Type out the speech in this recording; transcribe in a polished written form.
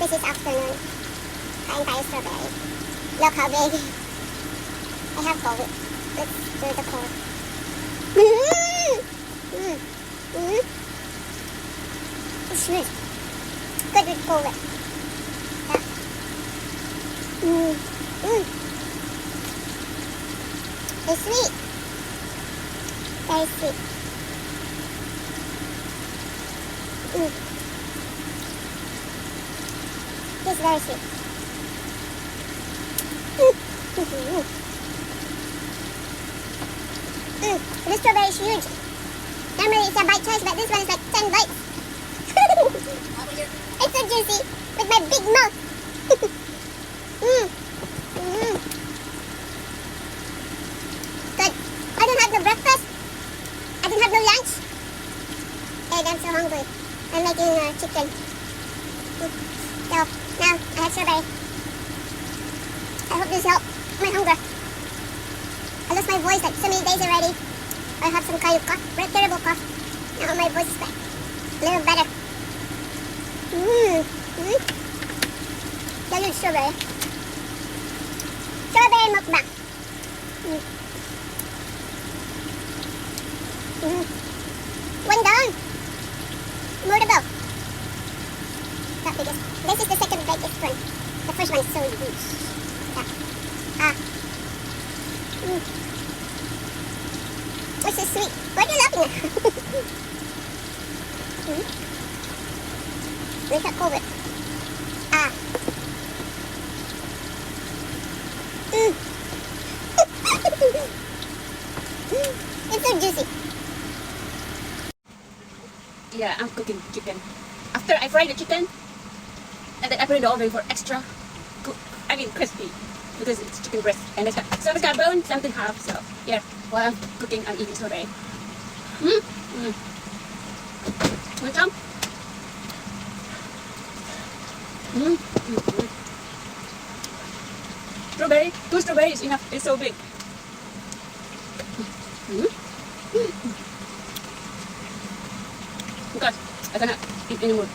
This is afternoon. Kain tayo strawberry. Look how big. I have cold. Let's do the cold. It's good. Good with cold. Yeah. It's sweet. Very sweet. It's very sweet. This strawberry is huge. Normally it's a bite size, but this one is like 10 bites. It's so juicy with my big mouth. Good. I don't have no breakfast. I don't have no lunch. And I'm so hungry. I'm making chicken. So now I have strawberry. I hope this helps my hunger. I lost my voice like so many days already. I have some kind of cough, very terrible cough. Now my voice is back. A little better. Yellow strawberry. Strawberry mukbang. One down. More to go. That biggest. This is the second biggest one. The first one is so huge. Yeah. This is sweet. What are you laughing at? Look at COVID. It's so juicy. Yeah, I'm cooking chicken. After I fry the chicken, and then I put it in the oven for extra crispy, because it's chicken breast, and it's got bone, something half. So yeah, while I'm cooking, I'm eating strawberry. Want some? Strawberry, 2 strawberries enough. It's so big. Because I cannot eat anymore.